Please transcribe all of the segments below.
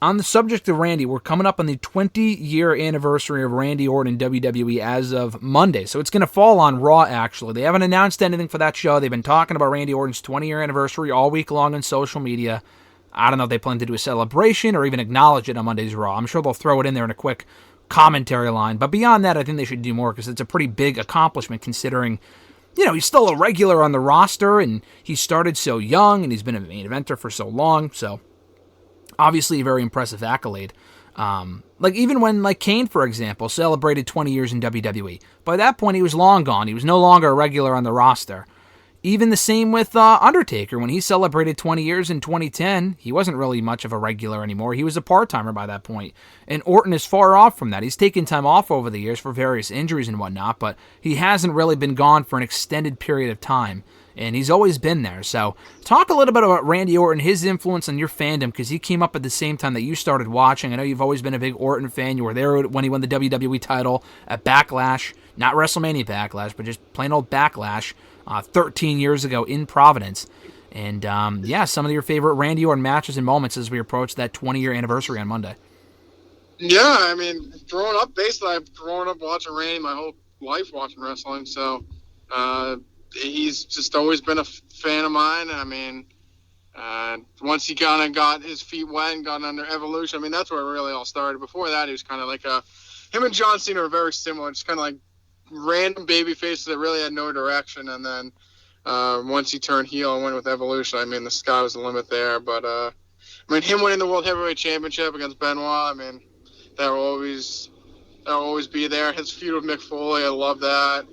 On the subject of Randy, we're coming up on the 20-year anniversary of Randy Orton in WWE as of Monday, so it's going to fall on Raw, actually. They haven't announced anything for that show. They've been talking about Randy Orton's 20-year anniversary all week long on social media. I don't know if they plan to do a celebration or even acknowledge it on Monday's Raw. I'm sure they'll throw it in there in a quick commentary line, but beyond that, I think they should do more because it's a pretty big accomplishment considering, he's still a regular on the roster, and he started so young, and he's been a main eventer for so long, so obviously a very impressive accolade. Even when, Kane, for example, celebrated 20 years in WWE. By that point, he was long gone. He was no longer a regular on the roster. Even the same with Undertaker. When he celebrated 20 years in 2010, he wasn't really much of a regular anymore. He was a part-timer by that point. And Orton is far off from that. He's taken time off over the years for various injuries and whatnot, but he hasn't really been gone for an extended period of time. And he's always been there. So talk a little bit about Randy Orton, his influence on your fandom, because he came up at the same time that you started watching. I know you've always been a big Orton fan. You were there when he won the WWE title at Backlash, not WrestleMania Backlash, but just plain old Backlash, 13 years ago in Providence. And some of your favorite Randy Orton matches and moments as we approach that 20-year anniversary on Monday. Yeah, I mean, I've grown up watching Randy my whole life watching wrestling, so he's just always been a fan of mine. I mean, once he kind of got his feet wet and got under Evolution, I mean, that's where it really all started. Before that, he was kind of like him and John Cena are very similar, just kind of like random baby faces that really had no direction. And then once he turned heel and went with Evolution, I mean, the sky was the limit there. But, him winning the World Heavyweight Championship against Benoit, I mean, that will always be there. His feud with Mick Foley, I love that.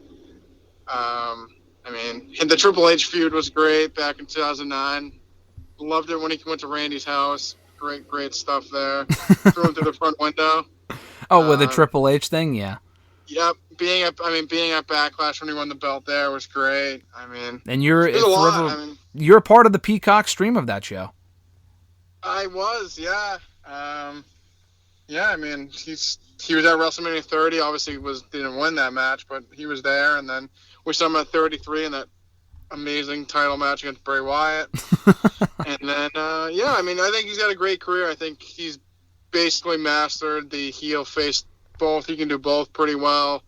The Triple H feud was great back in 2009. Loved it when he went to Randy's house. Great stuff there. Threw him through the front window. Oh, with the Triple H thing, yeah. Yep, being at Backlash when he won the belt there was great. I mean, and you're a part of the Peacock stream of that show. I was, yeah. He was at WrestleMania 30. Obviously, didn't win that match, but he was there, and then we saw him at 33 in that amazing title match against Bray Wyatt. And then, I think he's got a great career. I think he's basically mastered the heel face both. He can do both pretty well.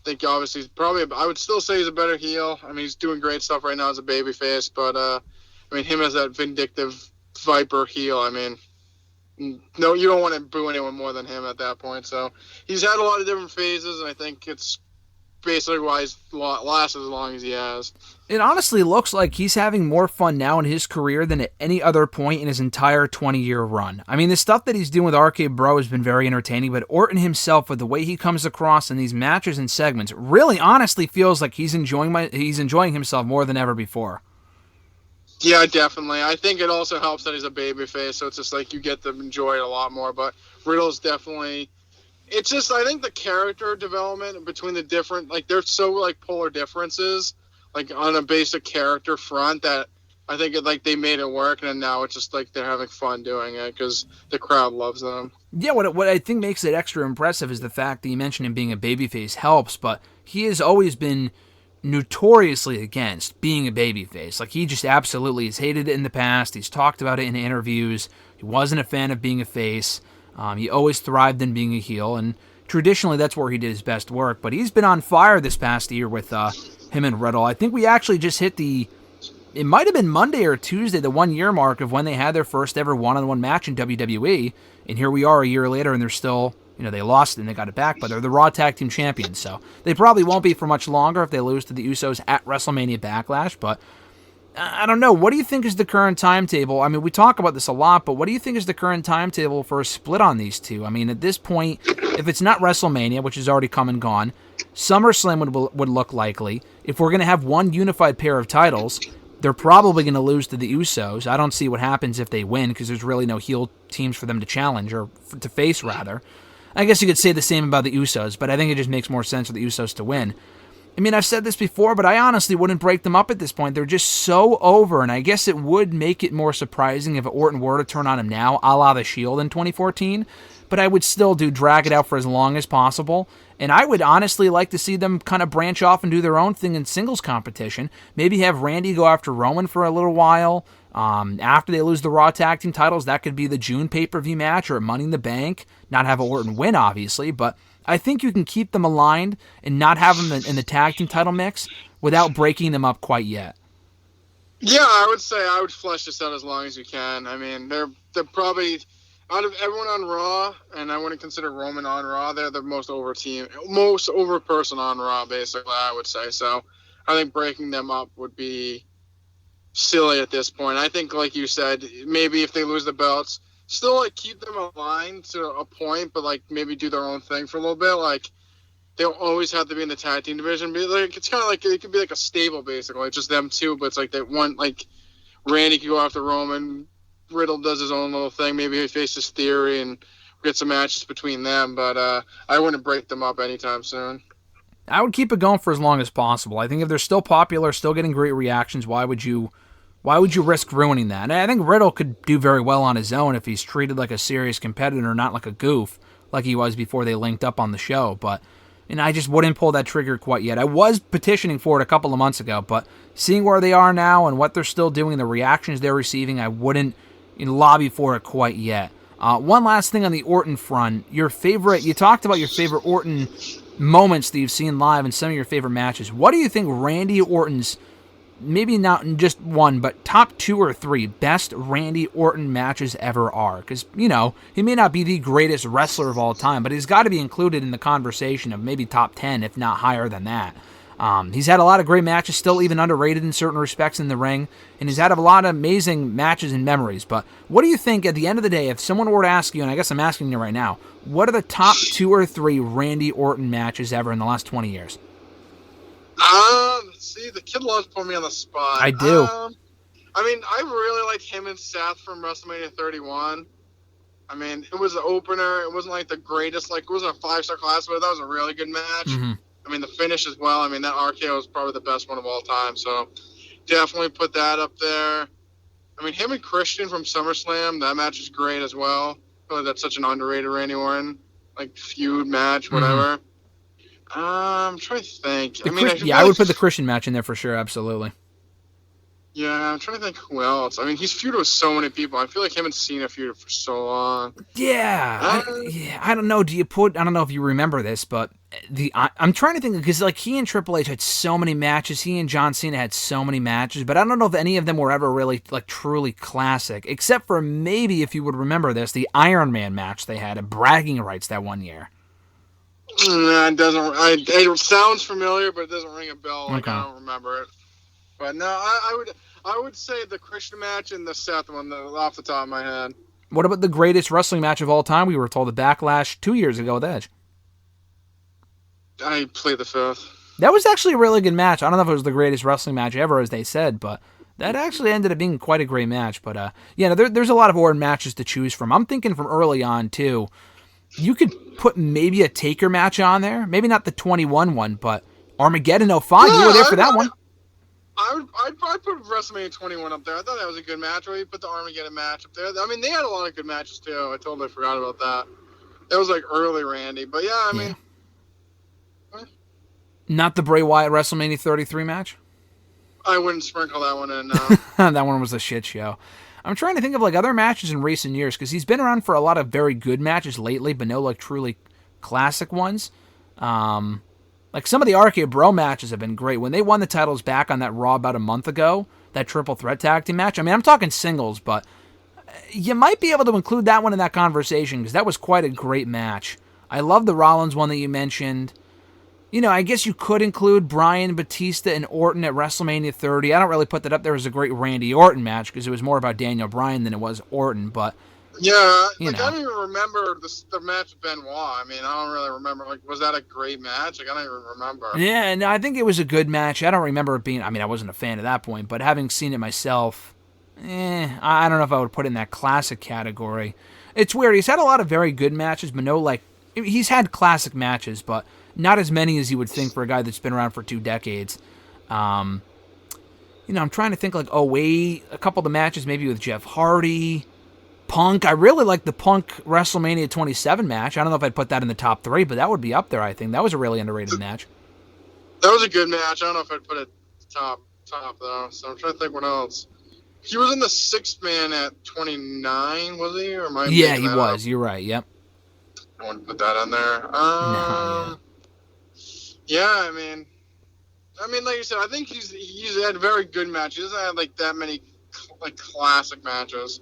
I think obviously I would still say he's a better heel. I mean, he's doing great stuff right now as a babyface, but him as that vindictive Viper heel, I mean, no, you don't want to boo anyone more than him at that point. So he's had a lot of different phases, and I think it's basically why he's lasted as long as he has. It honestly looks like he's having more fun now in his career than at any other point in his entire 20-year run. I mean, the stuff that he's doing with RK Bro has been very entertaining, but Orton himself, with the way he comes across in these matches and segments, really honestly feels like he's enjoying himself more than ever before. Yeah, definitely. I think it also helps that he's a babyface, so it's just like you get to enjoy it a lot more. But Riddle's definitely... It's just, I think the character development between the different... they're so, polar differences, on a basic character front that I think they made it work, and now it's just, they're having fun doing it because the crowd loves them. Yeah, what I think makes it extra impressive is the fact that you mentioned him being a babyface helps, but he has always been notoriously against being a babyface. He just absolutely has hated it in the past. He's talked about it in interviews. He wasn't a fan of being a face. He always thrived in being a heel, and traditionally that's where he did his best work. But he's been on fire this past year with him and Riddle. I think we actually just hit it might have been Monday or Tuesday, the 1-year mark of when they had their first ever one-on-one match in WWE, and here we are a year later, and they're still... they lost it and they got it back, but they're the Raw Tag Team Champions, so they probably won't be for much longer if they lose to the Usos at WrestleMania Backlash, but I don't know. What do you think is the current timetable? I mean, we talk about this a lot, but what do you think is the current timetable for a split on these two? I mean, at this point, if it's not WrestleMania, which has already come and gone, SummerSlam would look likely. If we're going to have one unified pair of titles, they're probably going to lose to the Usos. I don't see what happens if they win, because there's really no heel teams for them to challenge, or to face, rather. I guess you could say the same about the Usos, but I think it just makes more sense for the Usos to win. I mean, I've said this before, but I honestly wouldn't break them up at this point. They're just so over, and I guess it would make it more surprising if Orton were to turn on him now, a la The Shield in 2014, but I would still drag it out for as long as possible, and I would honestly like to see them kind of branch off and do their own thing in singles competition. Maybe have Randy go after Roman for a little while, After they lose the Raw Tag Team titles, that could be the June pay-per-view match or at Money in the Bank. Not have Orton win, obviously, but I think you can keep them aligned and not have them in the tag team title mix without breaking them up quite yet. Yeah, I would say I would flesh this out as long as you can. I mean, they're probably, out of everyone on Raw, and I wouldn't consider Roman on Raw, they're the most over person on Raw, basically, I would say. So I think breaking them up would be silly at this point. I think, like you said, maybe if they lose the belts, still like keep them aligned to a point, but like maybe do their own thing for a little bit. Like they don't always have to be in the tag team division. But like it's kind of like it could be like a stable basically, like just them two. But it's like they want like Randy could go after Roman, Riddle does his own little thing. Maybe he faces Theory and get some matches between them. But I wouldn't break them up anytime soon. I would keep it going for as long as possible. I think if they're still popular, still getting great reactions, why would you risk ruining that? And I think Riddle could do very well on his own if he's treated like a serious competitor, not like a goof, like he was before they linked up on the show. But I just wouldn't pull that trigger quite yet. I was petitioning for it a couple of months ago, but seeing where they are now and what they're still doing, the reactions they're receiving, I wouldn't lobby for it quite yet. One last thing on the Orton front. You talked about your favorite Orton moments that you've seen live and some of your favorite matches. What do you think Randy Orton's, maybe not just one, but top 2 or 3 best Randy Orton matches ever are? Because, he may not be the greatest wrestler of all time, but he's got to be included in the conversation of maybe top 10, if not higher than that. He's had a lot of great matches, still even underrated in certain respects in the ring, and he's had a lot of amazing matches and memories. But what do you think, at the end of the day, if someone were to ask you, and I guess I'm asking you right now, what are the top 2 or 3 Randy Orton matches ever in the last 20 years? See, the kid loves putting me on the spot. I do. I mean, I really liked him and Seth from WrestleMania 31. I mean, it was an opener. It wasn't like the greatest, like it wasn't a 5-star class, but that was a really good match. Mm-hmm. I mean, the finish as well. I mean, that RKO is probably the best one of all time. So definitely put that up there. I mean, him and Christian from SummerSlam, that match is great as well. I feel like that's such an underrated Randy Orton, like, feud match, whatever. Mm-hmm. I'm trying to think. I would put the Christian match in there for sure, absolutely. Yeah, I'm trying to think who else. I mean, he's feuded with so many people. I feel like him and Cena feuded for so long. Yeah. I don't know. I don't know if you remember this, but I'm trying to think, because like he and Triple H had so many matches. He and John Cena had so many matches, but I don't know if any of them were ever really like truly classic, except for maybe, if you would remember this, the Iron Man match they had at Bragging Rights that one year. It sounds familiar, but it doesn't ring a bell. Like, okay. I don't remember it. But no, I would say the Christian match and the Seth one off the top of my head. What about the greatest wrestling match of all time? We were told the Backlash 2 years ago with Edge. I played the 5th. That was actually a really good match. I don't know if it was the greatest wrestling match ever, as they said, but that actually ended up being quite a great match. But there's a lot of Orton matches to choose from. I'm thinking from early on too. You could put maybe a Taker match on there. Maybe not the 21 one, but Armageddon 05. You were there for that one. I'd put WrestleMania 21 up there. I thought that was a good match. Or you put the Armageddon match up there. I mean, they had a lot of good matches, too. I totally forgot about that. That was like early Randy. But yeah, I mean. Not the Bray Wyatt WrestleMania 33 match? I wouldn't sprinkle that one in, no. That one was a shit show. I'm trying to think of like other matches in recent years, because he's been around for a lot of very good matches lately, but no like truly classic ones. Like some of the RKO Bro matches have been great. When they won the titles back on that Raw about a month ago, that triple threat tag team match, I mean, I'm talking singles, but you might be able to include that one in that conversation, because that was quite a great match. I love the Rollins one that you mentioned. I guess you could include Bryan, Batista, and Orton at WrestleMania 30. I don't really put that up there as a great Randy Orton match, because it was more about Daniel Bryan than it was Orton, but... Yeah, I don't even remember the match with Benoit. I mean, I don't really remember. Like, was that a great match? Like, I don't even remember. Yeah, no, I think it was a good match. I don't remember it being... I mean, I wasn't a fan at that point, but having seen it myself, I don't know if I would put it in that classic category. It's weird. He's had a lot of very good matches, but no, like... He's had classic matches, but not as many as you would think for a guy that's been around for 2 decades. I'm trying to think, like, a couple of the matches maybe with Jeff Hardy... Punk. I really like the Punk WrestleMania 27 match. I don't know if I'd put that in the top 3, but that would be up there, I think. That was a really underrated match. That was a good match. I don't know if I'd put it top though. So I'm trying to think what else. He was in the sixth man at 29, was he? Or am I Yeah, making he that was. up? You're right. Yep. I want to put that on there. No, yeah. Yeah, like you said, I think he's had very good matches. He doesn't have like that many like classic matches.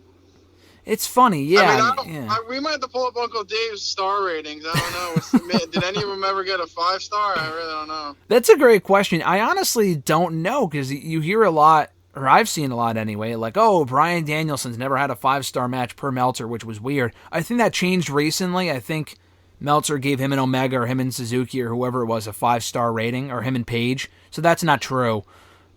It's funny, yeah. We might have to pull up Uncle Dave's star ratings. I don't know. Did any of them ever get a 5-star? I really don't know. That's a great question. I honestly don't know because you hear a lot, or I've seen a lot anyway, like, oh, Bryan Danielson's never had a 5-star match per Meltzer, which was weird. I think that changed recently. I think Meltzer gave him and Omega or him and Suzuki or whoever it was a 5-star rating, or him and Page, so that's not true.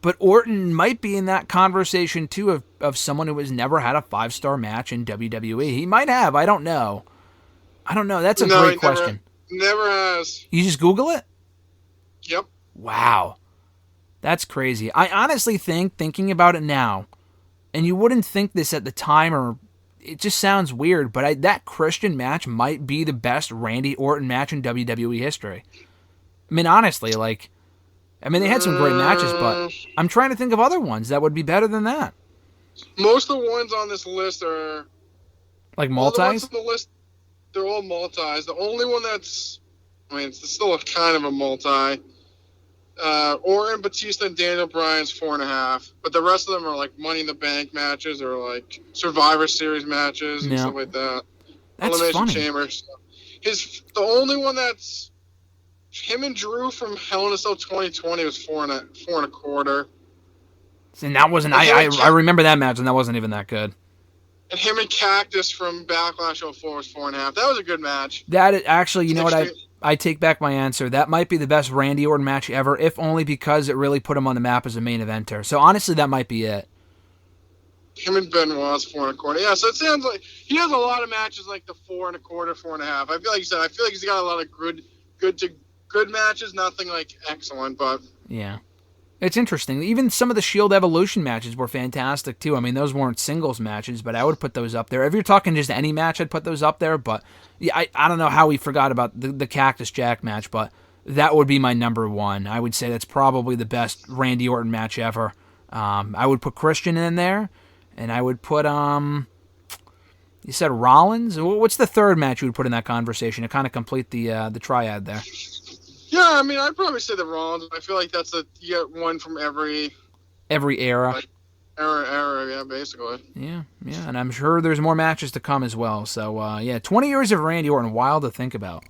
But Orton might be in that conversation, too, of someone who has never had a 5-star match in WWE. He might have. I don't know. That's a great question. Never has. You just Google it? Yep. Wow. That's crazy. I honestly thinking about it now, and you wouldn't think this at the time, or it just sounds weird, but that Christian match might be the best Randy Orton match in WWE history. I mean, honestly, they had some great matches, but I'm trying to think of other ones that would be better than that. Most of the ones on this list are... Like multis? The ones on the list, they're all multis. The only one that's... it's still kind of a multi. Orton, Batista, and Daniel Bryan's 4.5. But the rest of them are like Money in the Bank matches or like Survivor Series matches and stuff like that. That's Elimination funny. Chamber stuff. The only one that's... Him and Drew from Hell in a Cell 2020 was 4.25. And that wasn't... I remember that match, and that wasn't even that good. And him and Cactus from Backlash 04 was 4.5. That was a good match. That actually, you know what? I take back my answer. That might be the best Randy Orton match ever, if only because it really put him on the map as a main eventer. So honestly, that might be it. Him and Benoit's 4.25. Yeah, so it sounds like he has a lot of matches like the 4.25, 4.5. I feel like you said. I feel like he's got a lot of good matches, nothing like excellent, but yeah, it's interesting. Even some of the Shield Evolution matches were fantastic too. I mean, those weren't singles matches, but I would put those up there. If you're talking just any match, I'd put those up there. But yeah, I don't know how we forgot about the Cactus Jack match, but that would be my number one. I would say that's probably the best Randy Orton match ever. I would put Christian in there, and I would put you said Rollins. What's the third match you would put in that conversation to kind of complete the triad there? Yeah, I'd probably say the Rollins. I feel like you get one from every era. Era, yeah, basically. Yeah, and I'm sure there's more matches to come as well. So, 20 years of Randy Orton, wild to think about.